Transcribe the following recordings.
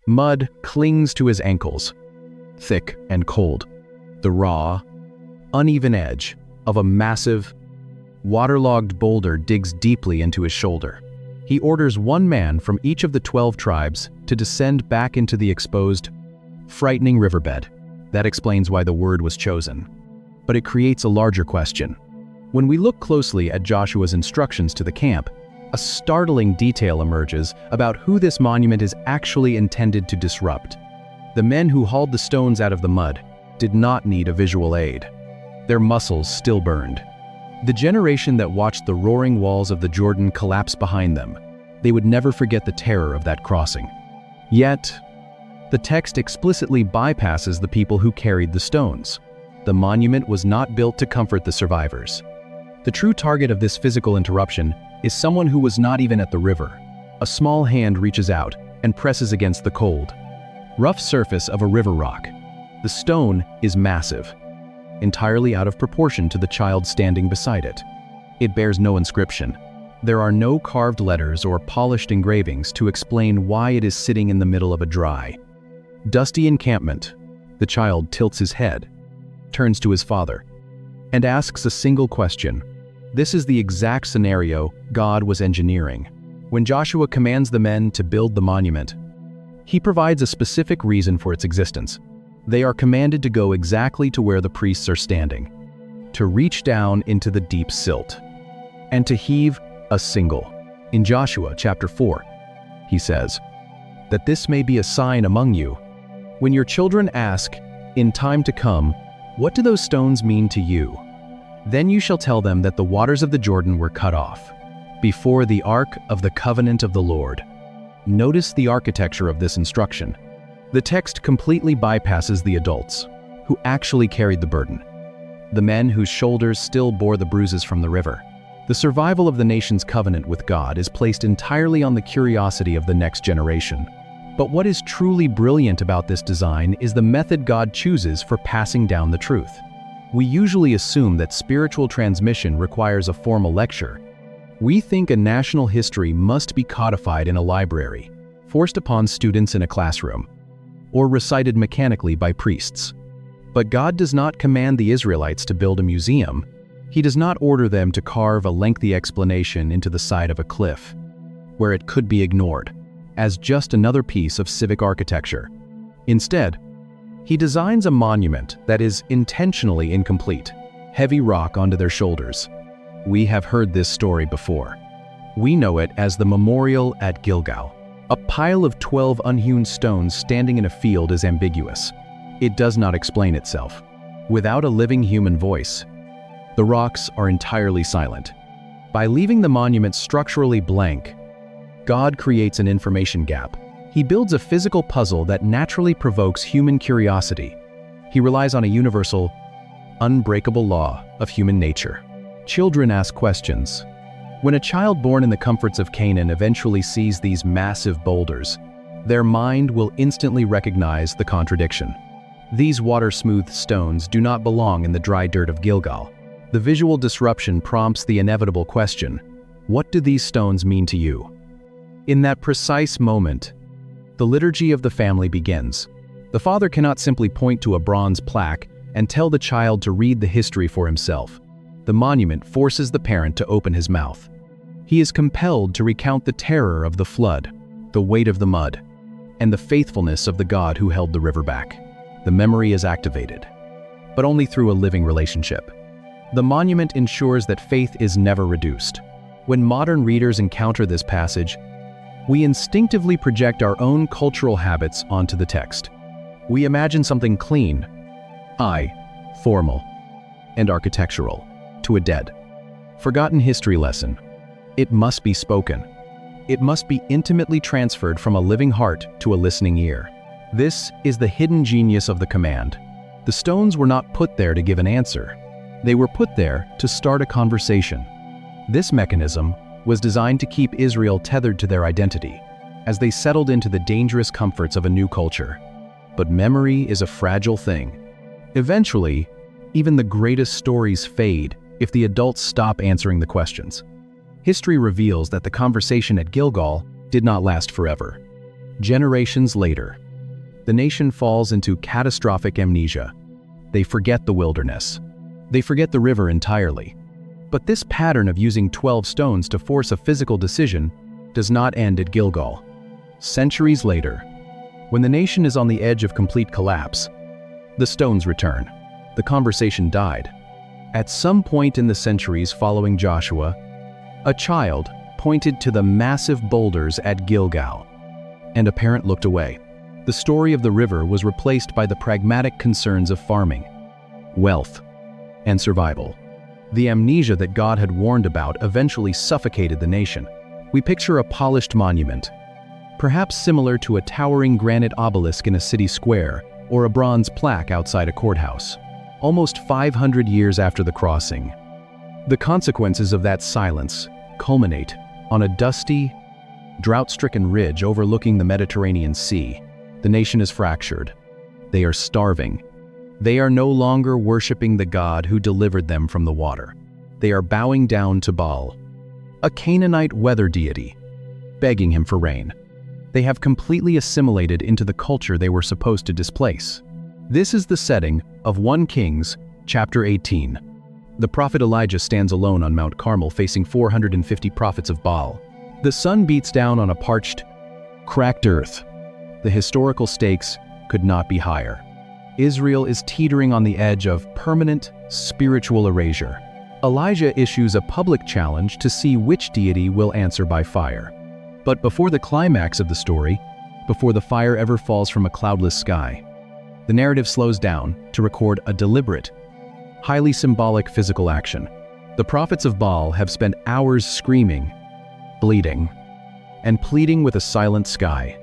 Mud clings to his ankles, thick and cold. The raw, uneven edge of a massive, waterlogged boulder digs deeply into his shoulder. He orders one man from each of the 12 tribes to descend back into the exposed, frightening riverbed. That explains why the word was chosen. But it creates a larger question. When we look closely at Joshua's instructions to the camp, a startling detail emerges about who this monument is actually intended to disrupt. The men who hauled the stones out of the mud did not need a visual aid. Their muscles still burned. The generation that watched the roaring walls of the Jordan collapse behind them, they would never forget the terror of that crossing. Yet, the text explicitly bypasses the people who carried the stones. The monument was not built to comfort the survivors. The true target of this physical interruption is someone who was not even at the river. A small hand reaches out and presses against the cold, rough surface of a river rock. The stone is massive, entirely out of proportion to the child standing beside it. It bears no inscription. There are no carved letters or polished engravings to explain why it is sitting in the middle of a dry, dusty encampment. The child tilts his head, turns to his father, and asks a single question. This is the exact scenario God was engineering. When Joshua commands the men to build the monument, he provides a specific reason for its existence. They are commanded to go exactly to where the priests are standing, to reach down into the deep silt, and to heave a single. In Joshua chapter 4, he says, "That this may be a sign among you. When your children ask, in time to come, what do those stones mean to you? Then you shall tell them that the waters of the Jordan were cut off, before the ark of the covenant of the Lord." Notice the architecture of this instruction. The text completely bypasses the adults, who actually carried the burden, the men whose shoulders still bore the bruises from the river. The survival of the nation's covenant with God is placed entirely on the curiosity of the next generation. But what is truly brilliant about this design is the method God chooses for passing down the truth. We usually assume that spiritual transmission requires a formal lecture. We think a national history must be codified in a library, forced upon students in a classroom, or recited mechanically by priests. But God does not command the Israelites to build a museum. He does not order them to carve a lengthy explanation into the side of a cliff, where it could be ignored, as just another piece of civic architecture. Instead, he designs a monument that is intentionally incomplete, heavy rock onto their shoulders. We have heard this story before. We know it as the memorial at Gilgal. A pile of 12 unhewn stones standing in a field is ambiguous. It does not explain itself. Without a living human voice, the rocks are entirely silent. By leaving the monument structurally blank, God creates an information gap. He builds a physical puzzle that naturally provokes human curiosity. He relies on a universal, unbreakable law of human nature. Children ask questions. When a child born in the comforts of Canaan eventually sees these massive boulders, their mind will instantly recognize the contradiction. These water-smooth stones do not belong in the dry dirt of Gilgal. The visual disruption prompts the inevitable question, what do these stones mean to you? In that precise moment, the liturgy of the family begins. The father cannot simply point to a bronze plaque and tell the child to read the history for himself. The monument forces the parent to open his mouth. He is compelled to recount the terror of the flood, the weight of the mud, and the faithfulness of the God who held the river back. The memory is activated, but only through a living relationship. The monument ensures that faith is never reduced. When modern readers encounter this passage, we instinctively project our own cultural habits onto the text. We imagine something clean, formal, and architectural, to a dead, forgotten history lesson. It must be spoken. It must be intimately transferred from a living heart to a listening ear. This is the hidden genius of the command. The stones were not put there to give an answer. They were put there to start a conversation. This mechanism was designed to keep Israel tethered to their identity as they settled into the dangerous comforts of a new culture. But memory is a fragile thing. Eventually, even the greatest stories fade if the adults stop answering the questions. History reveals that the conversation at Gilgal did not last forever. Generations later, the nation falls into catastrophic amnesia. They forget the wilderness. They forget the river entirely. But this pattern of using 12 stones to force a physical decision does not end at Gilgal. Centuries later, when the nation is on the edge of complete collapse, the stones return. The conversation died. At some point in the centuries following Joshua, a child pointed to the massive boulders at Gilgal, and a parent looked away. The story of the river was replaced by the pragmatic concerns of farming, wealth, and survival. The amnesia that God had warned about eventually suffocated the nation. We picture a polished monument, perhaps similar to a towering granite obelisk in a city square or a bronze plaque outside a courthouse, almost 500 years after the crossing. The consequences of that silence culminate on a dusty, drought-stricken ridge overlooking the Mediterranean Sea. The nation is fractured. They are starving. They are no longer worshiping the God who delivered them from the water. They are bowing down to Baal, a Canaanite weather deity, begging him for rain. They have completely assimilated into the culture they were supposed to displace. This is the setting of 1 Kings, chapter 18. The prophet Elijah stands alone on Mount Carmel facing 450 prophets of Baal. The sun beats down on a parched, cracked earth. The historical stakes could not be higher. Israel is teetering on the edge of permanent spiritual erasure. Elijah issues a public challenge to see which deity will answer by fire. But before the climax of the story, before the fire ever falls from a cloudless sky, the narrative slows down to record a deliberate, highly symbolic physical action. The prophets of Baal have spent hours screaming, bleeding, and pleading with a silent sky.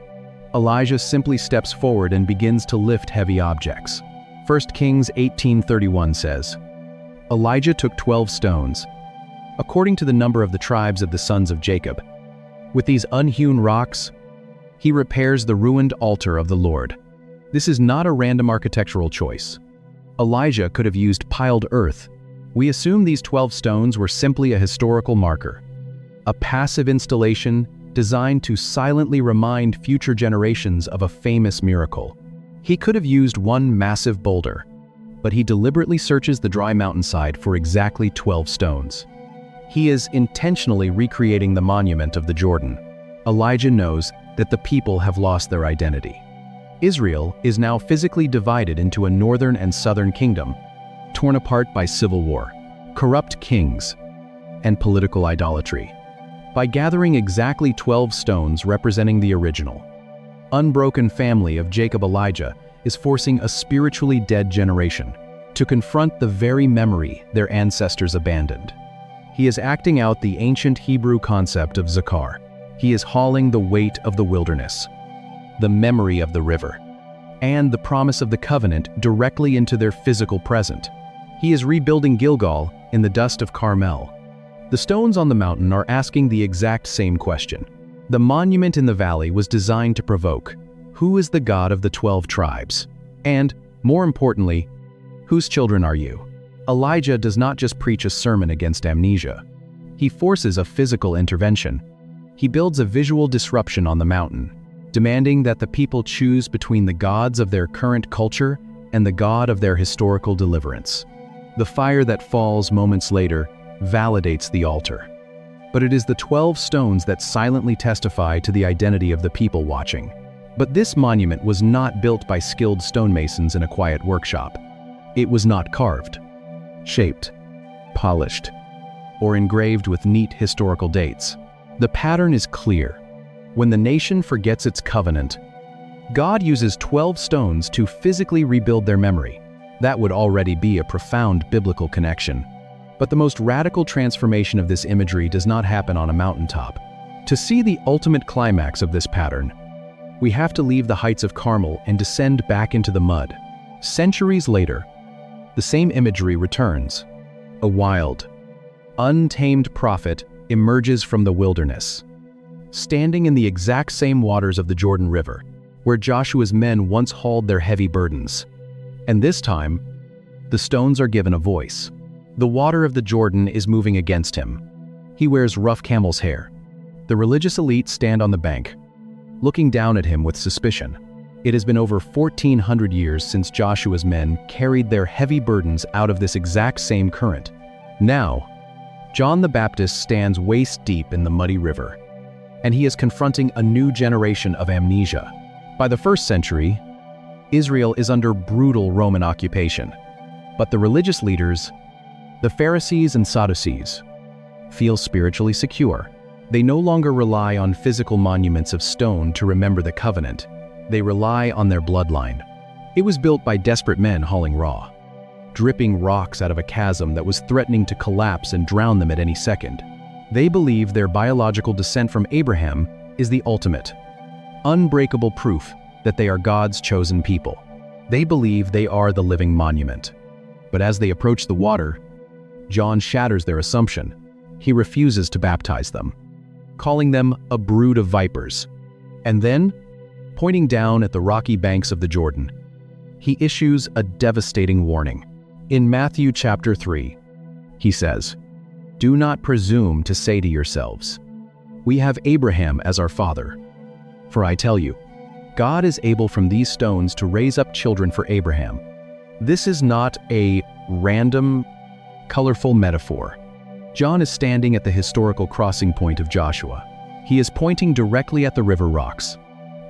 Elijah simply steps forward and begins to lift heavy objects. 1 Kings 18:31 says, Elijah took 12 stones, according to the number of the tribes of the sons of Jacob. With these unhewn rocks, he repairs the ruined altar of the Lord. This is not a random architectural choice. Elijah could have used piled earth. We assume these 12 stones were simply a historical marker, a passive installation designed to silently remind future generations of a famous miracle. He could have used one massive boulder, but he deliberately searches the dry mountainside for exactly 12 stones. He is intentionally recreating the monument of the Jordan. Elijah knows that the people have lost their identity. Israel is now physically divided into a northern and southern kingdom, torn apart by civil war, corrupt kings, and political idolatry. By gathering exactly 12 stones representing the original, unbroken family of Jacob, Elijah is forcing a spiritually dead generation to confront the very memory their ancestors abandoned. He is acting out the ancient Hebrew concept of Zakar. He is hauling the weight of the wilderness, the memory of the river, and the promise of the covenant directly into their physical present. He is rebuilding Gilgal in the dust of Carmel. The stones on the mountain are asking the exact same question. The monument in the valley was designed to provoke, who is the God of the 12 tribes? And, more importantly, whose children are you? Elijah does not just preach a sermon against amnesia. He forces a physical intervention. He builds a visual disruption on the mountain, demanding that the people choose between the gods of their current culture and the God of their historical deliverance. The fire that falls moments later validates the altar. But it is the 12 stones that silently testify to the identity of the people watching. But this monument was not built by skilled stonemasons in a quiet workshop. It was not carved, shaped, polished, or engraved with neat historical dates. The pattern is clear. When the nation forgets its covenant, God uses 12 stones to physically rebuild their memory. That would already be a profound biblical connection. But the most radical transformation of this imagery does not happen on a mountaintop. To see the ultimate climax of this pattern, we have to leave the heights of Carmel and descend back into the mud. Centuries later, the same imagery returns. A wild, untamed prophet emerges from the wilderness, standing in the exact same waters of the Jordan River, where Joshua's men once hauled their heavy burdens. And this time, the stones are given a voice. The water of the Jordan is moving against him. He wears rough camel's hair. The religious elite stand on the bank, looking down at him with suspicion. It has been over 1,400 years since Joshua's men carried their heavy burdens out of this exact same current. Now, John the Baptist stands waist-deep in the muddy river, and he is confronting a new generation of amnesia. By the 1st century, Israel is under brutal Roman occupation, but the religious leaders, the Pharisees and Sadducees, feel spiritually secure. They no longer rely on physical monuments of stone to remember the covenant. They rely on their bloodline. It was built by desperate men hauling raw, dripping rocks out of a chasm that was threatening to collapse and drown them at any second. They believe their biological descent from Abraham is the ultimate, unbreakable proof that they are God's chosen people. They believe they are the living monument. But as they approach the water, John shatters their assumption. He refuses to baptize them, calling them a brood of vipers. And then, pointing down at the rocky banks of the Jordan, he issues a devastating warning. In Matthew chapter 3, he says, "Do not presume to say to yourselves, 'We have Abraham as our father.' For I tell you, God is able from these stones to raise up children for Abraham." This is not a random, colorful metaphor. John is standing at the historical crossing point of Joshua. He is pointing directly at the river rocks.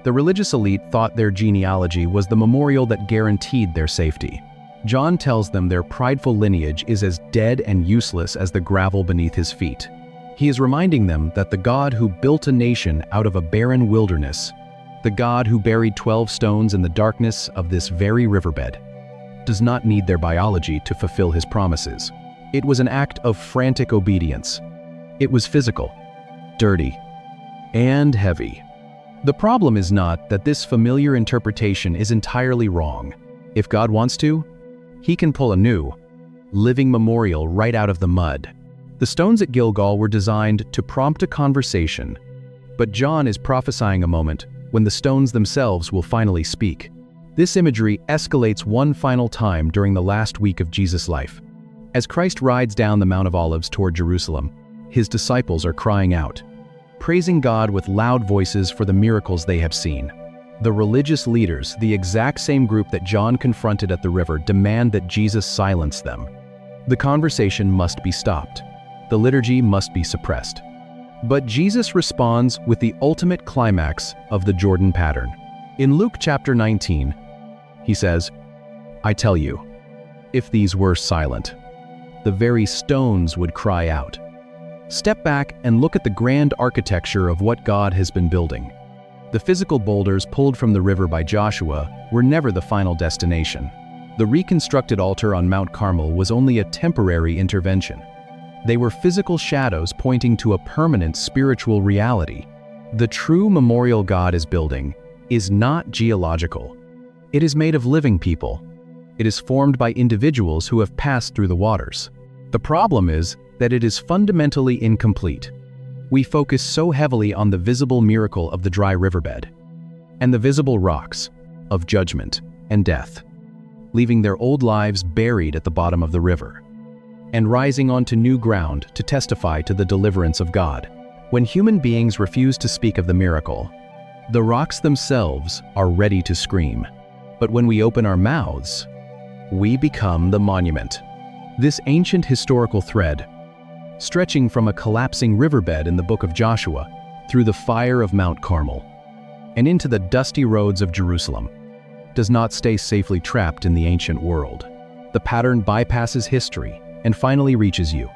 The religious elite thought their genealogy was the memorial that guaranteed their safety. John tells them their prideful lineage is as dead and useless as the gravel beneath his feet. He is reminding them that the God who built a nation out of a barren wilderness, the God who buried 12 stones in the darkness of this very riverbed, does not need their biology to fulfill his promises. It was an act of frantic obedience. It was physical, dirty, and heavy. The problem is not that this familiar interpretation is entirely wrong. If God wants to, he can pull a new, living memorial right out of the mud. The stones at Gilgal were designed to prompt a conversation, but John is prophesying a moment when the stones themselves will finally speak. This imagery escalates one final time during the last week of Jesus' life. As Christ rides down the Mount of Olives toward Jerusalem, his disciples are crying out, praising God with loud voices for the miracles they have seen. The religious leaders, the exact same group that John confronted at the river, demand that Jesus silence them. The conversation must be stopped. The liturgy must be suppressed. But Jesus responds with the ultimate climax of the Jordan pattern. In Luke chapter 19, he says, "I tell you, if these were silent, the very stones would cry out." Step back and look at the grand architecture of what God has been building. The physical boulders pulled from the river by Joshua were never the final destination. The reconstructed altar on Mount Carmel was only a temporary intervention. They were physical shadows pointing to a permanent spiritual reality. The true memorial God is building is not geological. It is made of living people. It is formed by individuals who have passed through the waters. The problem is that it is fundamentally incomplete. We focus so heavily on the visible miracle of the dry riverbed and the visible rocks of judgment and death, leaving their old lives buried at the bottom of the river and rising onto new ground to testify to the deliverance of God. When human beings refuse to speak of the miracle, the rocks themselves are ready to scream. But when we open our mouths, we become the monument. This ancient historical thread, stretching from a collapsing riverbed in the book of Joshua through the fire of Mount Carmel and into the dusty roads of Jerusalem, does not stay safely trapped in the ancient world. The pattern bypasses history and finally reaches you.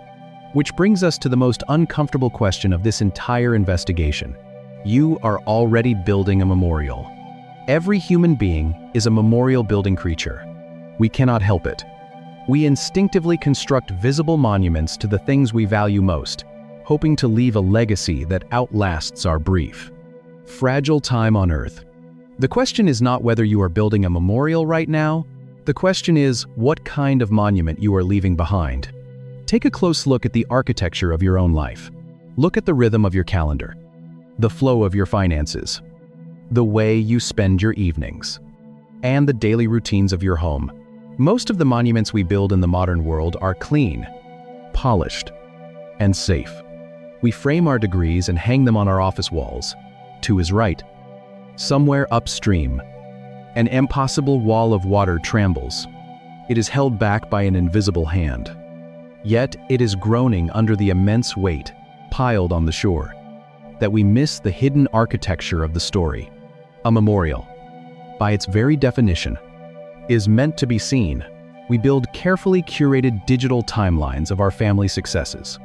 Which brings us to the most uncomfortable question of this entire investigation. You are already building a memorial. Every human being is a memorial building creature. We cannot help it. We instinctively construct visible monuments to the things we value most, hoping to leave a legacy that outlasts our brief, fragile time on Earth. The question is not whether you are building a memorial right now. The question is what kind of monument you are leaving behind. Take a close look at the architecture of your own life. Look at the rhythm of your calendar, the flow of your finances, the way you spend your evenings, and the daily routines of your home. Most of the monuments we build in the modern world are clean, polished, and safe. We frame our degrees and hang them on our office walls. 2 is right. Somewhere upstream, an impossible wall of water trembles. It is held back by an invisible hand. Yet it is groaning under the immense weight piled on the shore, that we miss the hidden architecture of the story. A memorial, by its very definition, is meant to be seen. We build carefully curated digital timelines of our family successes.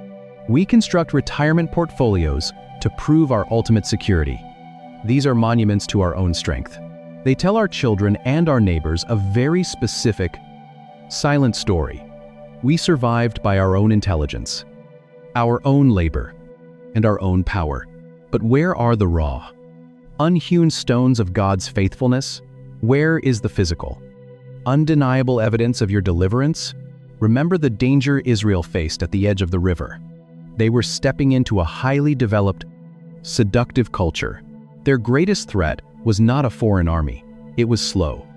We construct retirement portfolios to prove our ultimate security. These are monuments to our own strength. They tell our children and our neighbors a very specific, silent story. We survived by our own intelligence, our own labor, and our own power. But where are the raw, unhewn stones of God's faithfulness? Where is the physical, undeniable evidence of your deliverance? Remember the danger Israel faced at the edge of the river. They were stepping into a highly developed, seductive culture. Their greatest threat was not a foreign army. It was slow,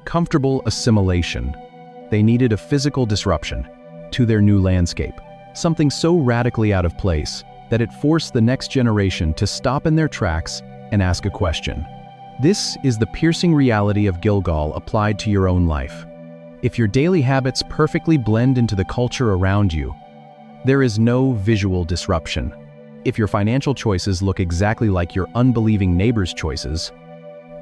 comfortable assimilation. They needed a physical disruption to their new landscape, something so radically out of place that it forced the next generation to stop in their tracks and ask a question. This is the piercing reality of Gilgal applied to your own life. If your daily habits perfectly blend into the culture around you, there is no visual disruption. If your financial choices look exactly like your unbelieving neighbor's choices,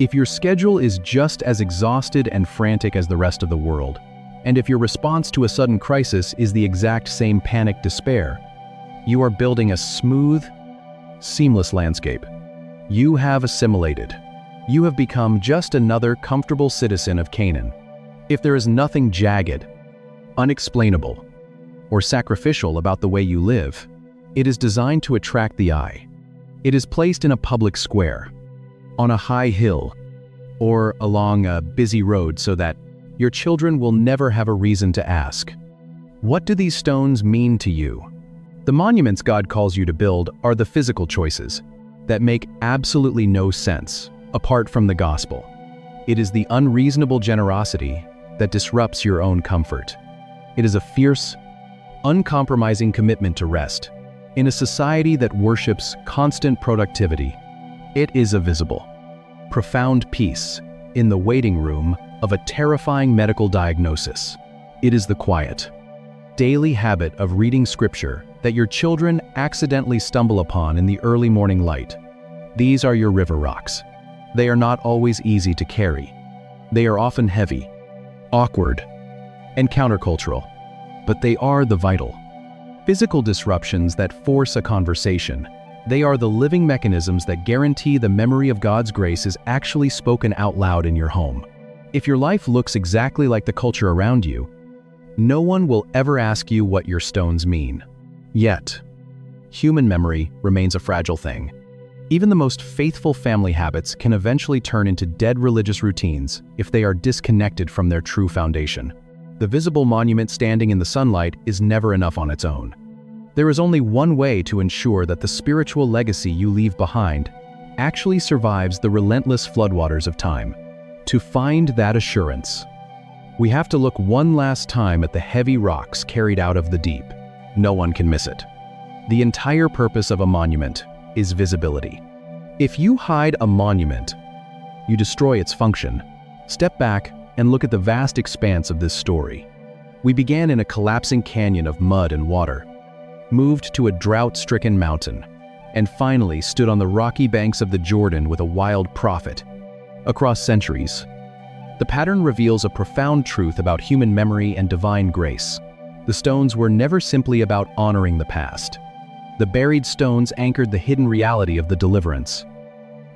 if your schedule is just as exhausted and frantic as the rest of the world, and if your response to a sudden crisis is the exact same panic despair, you are building a smooth, seamless landscape. You have assimilated. You have become just another comfortable citizen of Canaan. If there is nothing jagged, unexplainable, or sacrificial about the way you live, it is designed to attract the eye. It is placed in a public square, on a high hill, or along a busy road so that your children will never have a reason to ask, what do these stones mean to you? The monuments God calls you to build are the physical choices that make absolutely no sense apart from the gospel. It is the unreasonable generosity that disrupts your own comfort. It is a fierce, uncompromising commitment to rest. In a society that worships constant productivity, it is a visible, profound peace in the waiting room of a terrifying medical diagnosis. It is the quiet, daily habit of reading scripture that your children accidentally stumble upon in the early morning light. These are your river rocks. They are not always easy to carry. They are often heavy, awkward, and countercultural, but they are the vital, physical disruptions that force a conversation. They are the living mechanisms that guarantee the memory of God's grace is actually spoken out loud in your home. If your life looks exactly like the culture around you, no one will ever ask you what your stones mean. Yet, human memory remains a fragile thing. Even the most faithful family habits can eventually turn into dead religious routines if they are disconnected from their true foundation. The visible monument standing in the sunlight is never enough on its own. There is only one way to ensure that the spiritual legacy you leave behind actually survives the relentless floodwaters of time. To find that assurance, we have to look one last time at the heavy rocks carried out of the deep. No one can miss it. The entire purpose of a monument is visibility. If you hide a monument, you destroy its function. Step back and look at the vast expanse of this story. We began in a collapsing canyon of mud and water, moved to a drought-stricken mountain, and finally stood on the rocky banks of the Jordan with a wild prophet. Across centuries, the pattern reveals a profound truth about human memory and divine grace. The stones were never simply about honoring the past. The buried stones anchored the hidden reality of the deliverance.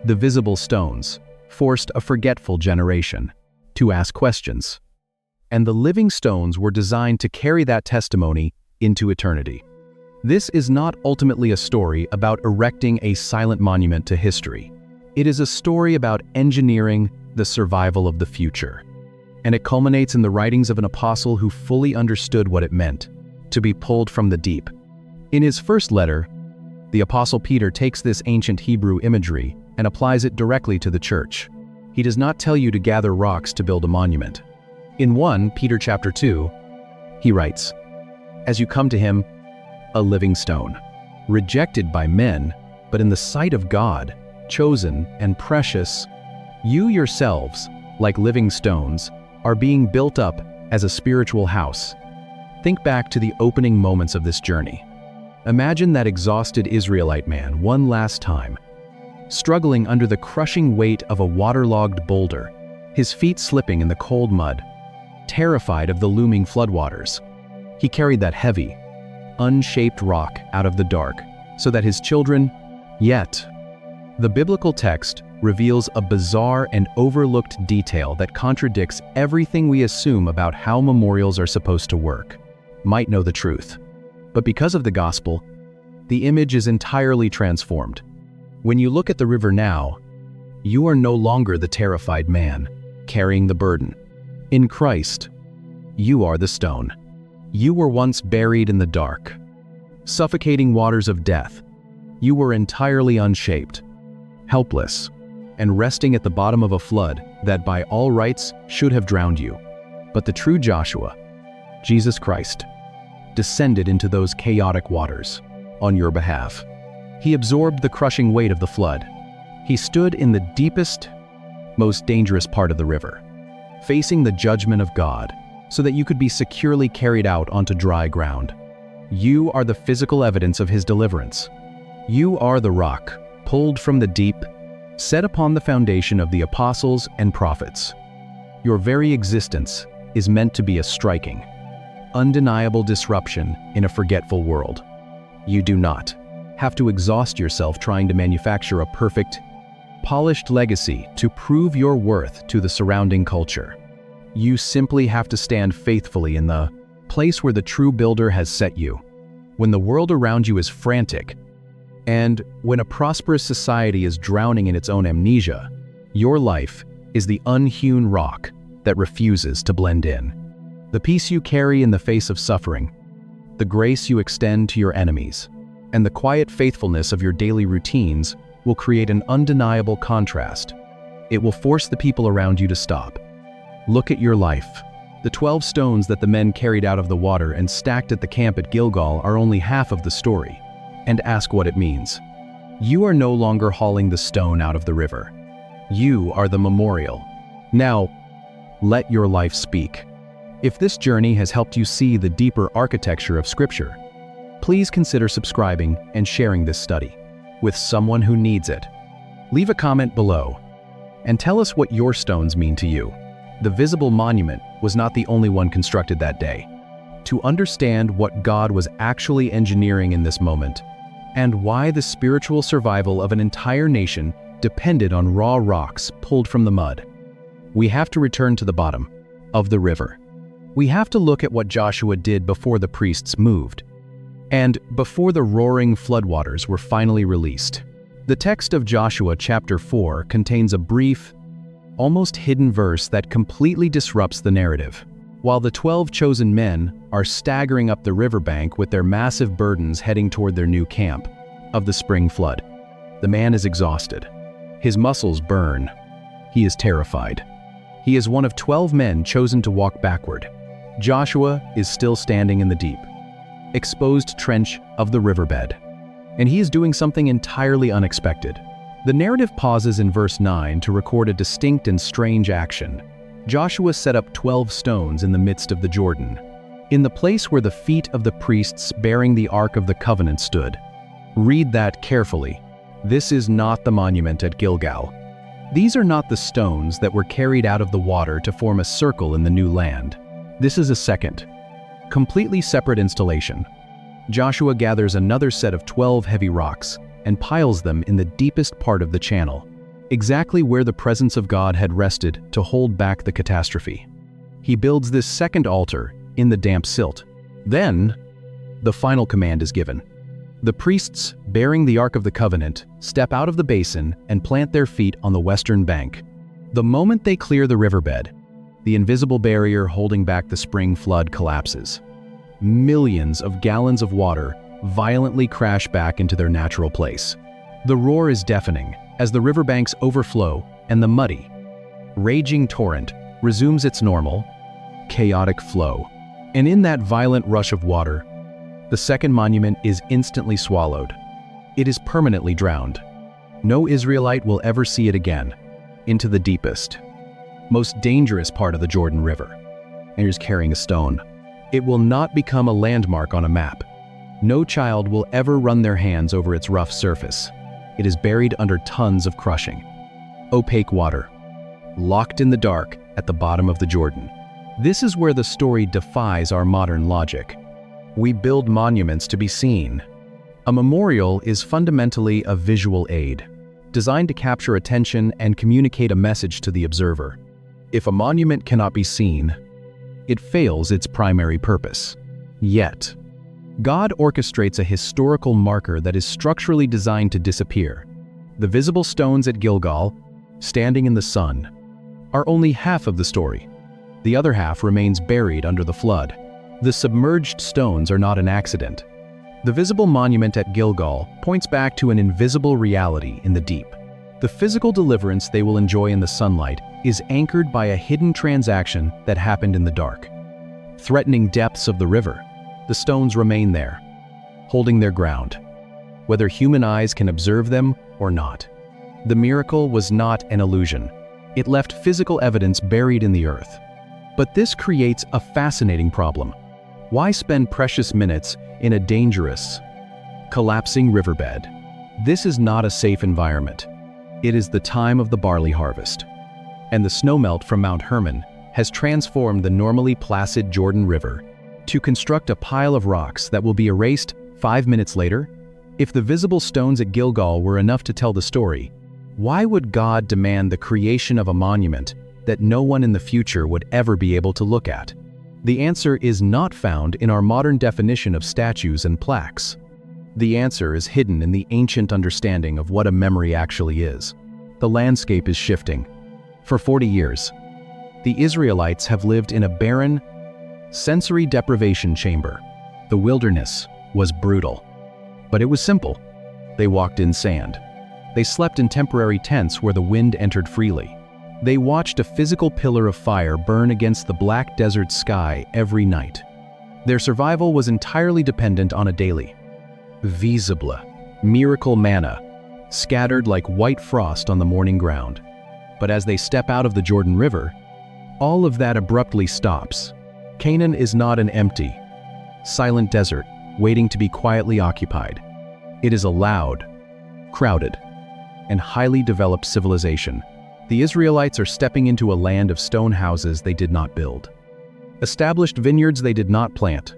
The visible stones forced a forgetful generation to ask questions. And the living stones were designed to carry that testimony into eternity. This is not ultimately a story about erecting a silent monument to history. It is a story about engineering the survival of the future. And it culminates in the writings of an apostle who fully understood what it meant to be pulled from the deep. In his first letter, the Apostle Peter takes this ancient Hebrew imagery and applies it directly to the church. He does not tell you to gather rocks to build a monument. In 1 Peter chapter 2, he writes, "As you come to him, a living stone, rejected by men, but in the sight of God, chosen and precious. You yourselves, like living stones, are being built up as a spiritual house. Think back to the opening moments of this journey. Imagine that exhausted Israelite man one last time, struggling under the crushing weight of a waterlogged boulder, his feet slipping in the cold mud, terrified of the looming floodwaters. He carried that heavy, unshaped rock out of the dark so that his children. Yet, the biblical text reveals a bizarre and overlooked detail that contradicts everything we assume about how memorials are supposed to work. Might know the truth, but because of the gospel, the image is entirely transformed. When you look at the river now, you are no longer the terrified man carrying the burden. In Christ, you are the stone. You were once buried in the dark, suffocating waters of death. You were entirely unshaped, helpless, and resting at the bottom of a flood that by all rights should have drowned you. But the true Joshua, Jesus Christ, descended into those chaotic waters on your behalf. He absorbed the crushing weight of the flood. He stood in the deepest, most dangerous part of the river, facing the judgment of God, so that you could be securely carried out onto dry ground. You are the physical evidence of his deliverance. You are the rock, pulled from the deep, set upon the foundation of the apostles and prophets. Your very existence is meant to be a striking, undeniable disruption in a forgetful world. You do not have to exhaust yourself trying to manufacture a perfect, polished legacy to prove your worth to the surrounding culture. You simply have to stand faithfully in the place where the true builder has set you. When the world around you is frantic, and when a prosperous society is drowning in its own amnesia, your life is the unhewn rock that refuses to blend in. The peace you carry in the face of suffering, the grace you extend to your enemies, and the quiet faithfulness of your daily routines will create an undeniable contrast. It will force the people around you to stop. Look at your life. The 12 stones that the men carried out of the water and stacked at the camp at Gilgal are only half of the story. And ask what it means. You are no longer hauling the stone out of the river. You are the memorial. Now, let your life speak. If this journey has helped you see the deeper architecture of Scripture, please consider subscribing and sharing this study with someone who needs it. Leave a comment below and tell us what your stones mean to you. The visible monument was not the only one constructed that day. To understand what God was actually engineering in this moment, and why the spiritual survival of an entire nation depended on raw rocks pulled from the mud, we have to return to the bottom of the river. We have to look at what Joshua did before the priests moved, and before the roaring floodwaters were finally released. The text of Joshua chapter 4 contains a brief, almost hidden verse that completely disrupts the narrative. While the 12 chosen men are staggering up the riverbank with their massive burdens heading toward their new camp of the spring flood, the man is exhausted. His muscles burn. He is terrified. He is one of 12 men chosen to walk backward. Joshua is still standing in the deep, exposed trench of the riverbed, and he is doing something entirely unexpected. The narrative pauses in verse 9 to record a distinct and strange action. Joshua set up 12 stones in the midst of the Jordan, in the place where the feet of the priests bearing the Ark of the Covenant stood. Read that carefully. This is not the monument at Gilgal. These are not the stones that were carried out of the water to form a circle in the new land. This is a second, completely separate installation. Joshua gathers another set of 12 heavy rocks and piles them in the deepest part of the channel, exactly where the presence of God had rested to hold back the catastrophe. He builds this second altar in the damp silt. Then, the final command is given. The priests, bearing the Ark of the Covenant, step out of the basin and plant their feet on the western bank. The moment they clear the riverbed, the invisible barrier holding back the spring flood collapses. Millions of gallons of water violently crash back into their natural place. The roar is deafening as the riverbanks overflow and the muddy, raging torrent resumes its normal, chaotic flow. And in that violent rush of water, the second monument is instantly swallowed. It is permanently drowned. No Israelite will ever see it again. into the deepest, most dangerous part of the Jordan River. And he's carrying a stone. It will not become a landmark on a map. No child will ever run their hands over its rough surface. It is buried under tons of crushing. Opaque water, locked in the dark at the bottom of the Jordan. This is where the story defies our modern logic. We build monuments to be seen. A memorial is fundamentally a visual aid, designed to capture attention and communicate a message to the observer. If a monument cannot be seen, it fails its primary purpose. Yet, God orchestrates a historical marker that is structurally designed to disappear. The visible stones at Gilgal, standing in the sun, are only half of the story. The other half remains buried under the flood. The submerged stones are not an accident. The visible monument at Gilgal points back to an invisible reality in the deep. The physical deliverance they will enjoy in the sunlight is anchored by a hidden transaction that happened in the dark. Threatening depths of the river, the stones remain there, holding their ground, whether human eyes can observe them or not. The miracle was not an illusion. It left physical evidence buried in the earth. But this creates a fascinating problem. Why spend precious minutes in a dangerous, collapsing riverbed? This is not a safe environment. It is the time of the barley harvest. And the snowmelt from Mount Hermon has transformed the normally placid Jordan River to construct a pile of rocks that will be erased 5 minutes later. If the visible stones at Gilgal were enough to tell the story, why would God demand the creation of a monument that no one in the future would ever be able to look at? The answer is not found in our modern definition of statues and plaques. The answer is hidden in the ancient understanding of what a memory actually is. The landscape is shifting. For 40 years, the Israelites have lived in a barren, sensory deprivation chamber. The wilderness was brutal, but it was simple. They walked in sand. They slept in temporary tents where the wind entered freely. They watched a physical pillar of fire burn against the black desert sky every night. Their survival was entirely dependent on a daily, visible, miracle manna, scattered like white frost on the morning ground. But as they step out of the Jordan River, all of that abruptly stops. Canaan is not an empty, silent desert waiting to be quietly occupied. It is a loud, crowded, and highly developed civilization. The Israelites are stepping into a land of stone houses they did not build, established vineyards they did not plant,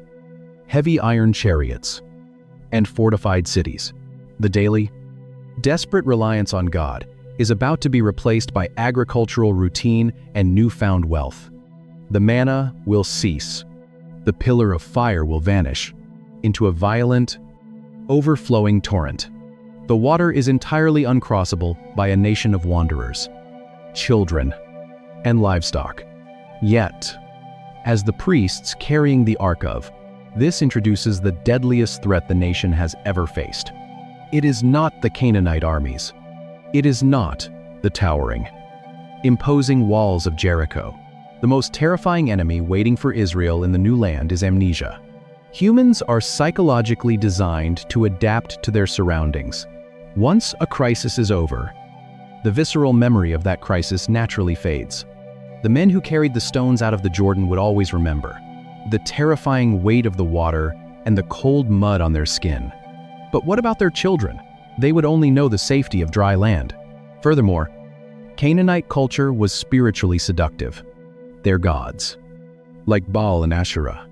heavy iron chariots, and fortified cities. The daily, desperate reliance on God is about to be replaced by agricultural routine and newfound wealth. The manna will cease. The pillar of fire will vanish into a violent, overflowing torrent. The water is entirely uncrossable by a nation of wanderers, children, and livestock. Yet, as the priests carrying the Ark of, this introduces the deadliest threat the nation has ever faced. It is not the Canaanite armies. It is not the towering, imposing walls of Jericho. The most terrifying enemy waiting for Israel in the new land is amnesia. Humans are psychologically designed to adapt to their surroundings. Once a crisis is over, the visceral memory of that crisis naturally fades. The men who carried the stones out of the Jordan would always remember the terrifying weight of the water and the cold mud on their skin. But what about their children? They would only know the safety of dry land. Furthermore, Canaanite culture was spiritually seductive. Their gods, like Baal and Asherah,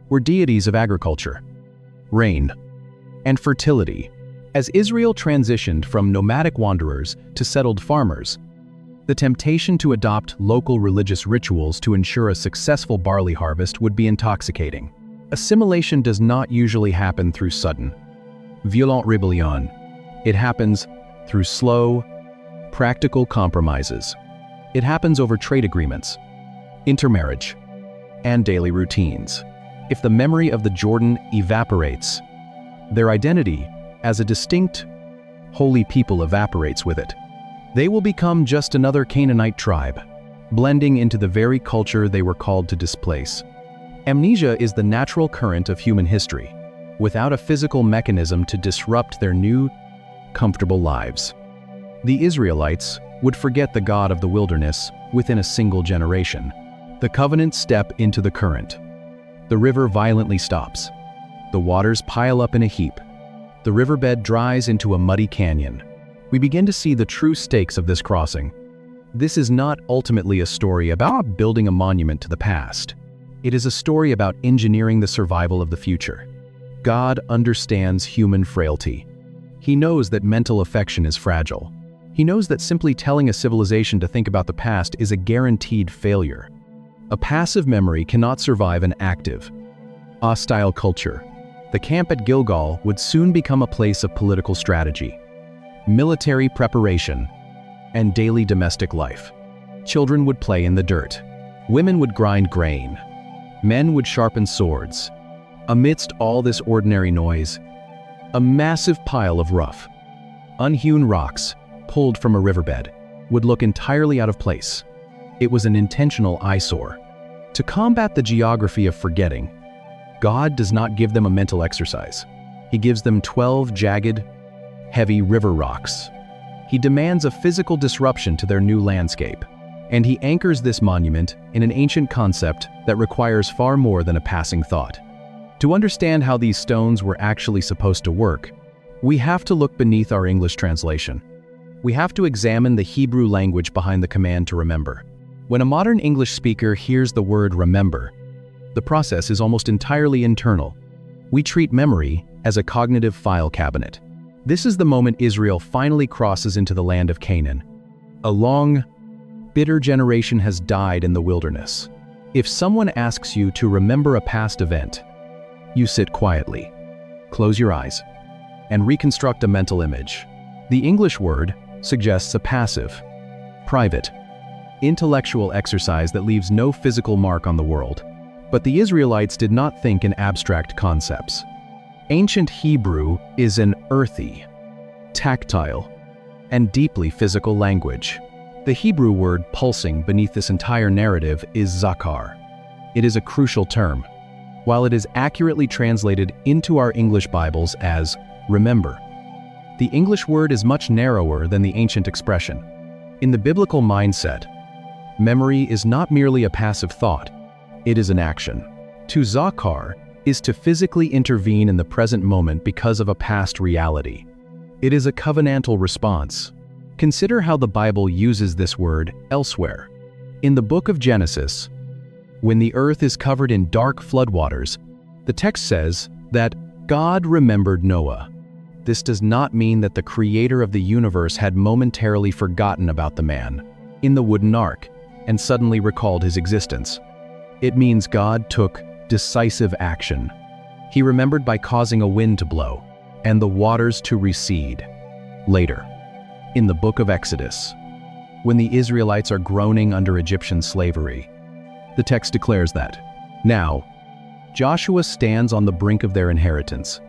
were deities of agriculture, rain, and fertility. As Israel transitioned from nomadic wanderers to settled farmers, the temptation to adopt local religious rituals to ensure a successful barley harvest would be intoxicating. Assimilation does not usually happen through sudden, violent rebellion. It happens through slow, practical compromises. It happens over trade agreements, intermarriage, and daily routines. If the memory of the Jordan evaporates, their identity as a distinct, holy people evaporates with it. They will become just another Canaanite tribe, blending into the very culture they were called to displace. Amnesia is the natural current of human history, without a physical mechanism to disrupt their new, comfortable lives. The Israelites would forget the God of the wilderness within a single generation. The covenants step into the current. The river violently stops. The waters pile up in a heap. The riverbed dries into a muddy canyon. We begin to see the true stakes of this crossing. This is not ultimately a story about building a monument to the past. It is a story about engineering the survival of the future. God understands human frailty. He knows that mental affection is fragile. He knows that simply telling a civilization to think about the past is a guaranteed failure. A passive memory cannot survive an active, hostile culture. The camp at Gilgal would soon become a place of political strategy, military preparation, and daily domestic life. Children would play in the dirt. Women would grind grain. Men would sharpen swords. Amidst all this ordinary noise, a massive pile of rough, unhewn rocks, pulled from a riverbed, would look entirely out of place. It was an intentional eyesore. To combat the geography of forgetting, God does not give them a mental exercise. He gives them 12 jagged, heavy river rocks. He demands a physical disruption to their new landscape, and he anchors this monument in an ancient concept that requires far more than a passing thought. To understand how these stones were actually supposed to work, we have to look beneath our English translation. We have to examine the Hebrew language behind the command to remember. When a modern English speaker hears the word remember, the process is almost entirely internal. We treat memory as a cognitive file cabinet. This is the moment Israel finally crosses into the land of Canaan. A long, bitter generation has died in the wilderness. If someone asks you to remember a past event, you sit quietly, close your eyes, and reconstruct a mental image. The English word suggests a passive, private, intellectual exercise that leaves no physical mark on the world. But the Israelites did not think in abstract concepts. Ancient Hebrew is an earthy, tactile, and deeply physical language. The Hebrew word pulsing beneath this entire narrative is zakar. It is a crucial term. While it is accurately translated into our English Bibles as remember, the English word is much narrower than the ancient expression. In the biblical mindset, memory is not merely a passive thought, it is an action. To zakar is to physically intervene in the present moment because of a past reality. It is a covenantal response. Consider how the Bible uses this word elsewhere. In the book of Genesis, when the earth is covered in dark floodwaters, the text says that God remembered Noah. This does not mean that the creator of the universe had momentarily forgotten about the man in the wooden ark and suddenly recalled his existence. It means God took decisive action. He remembered by causing a wind to blow and the waters to recede. Later, in the book of Exodus, when the Israelites are groaning under Egyptian slavery, the text declares that, "Now, Joshua stands on the brink of their inheritance."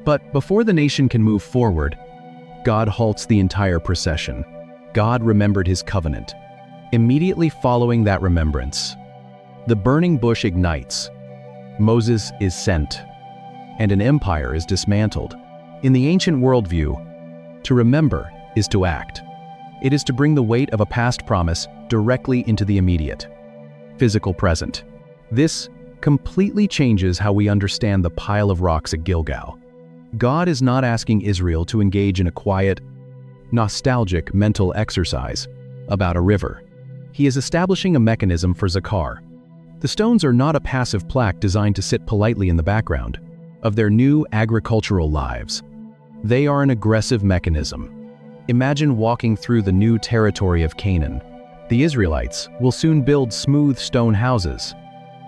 But before the nation can move forward, God halts the entire procession. God remembered his covenant. Immediately following that remembrance, the burning bush ignites, Moses is sent, and an empire is dismantled. In the ancient worldview, to remember is to act. It is to bring the weight of a past promise directly into the immediate, physical present. This completely changes how we understand the pile of rocks at Gilgal. God is not asking Israel to engage in a quiet, nostalgic mental exercise about a river. He is establishing a mechanism for zakar. The stones are not a passive plaque designed to sit politely in the background of their new agricultural lives. They are an aggressive mechanism. Imagine walking through the new territory of Canaan. The Israelites will soon build smooth stone houses,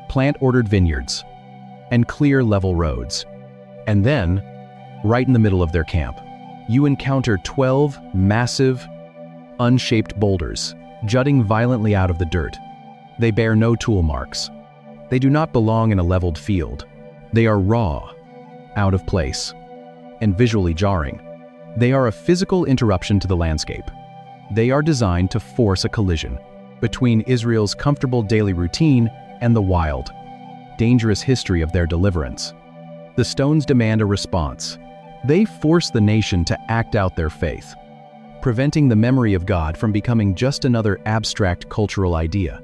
plant ordered vineyards, and clear level roads. And then, right in the middle of their camp, you encounter 12 massive, unshaped boulders jutting violently out of the dirt. They bear no tool marks. They do not belong in a leveled field. They are raw, out of place, and visually jarring. They are a physical interruption to the landscape. They are designed to force a collision between Israel's comfortable daily routine and the wild, dangerous history of their deliverance. The stones demand a response. They force the nation to act out their faith. preventing the memory of God from becoming just another abstract cultural idea.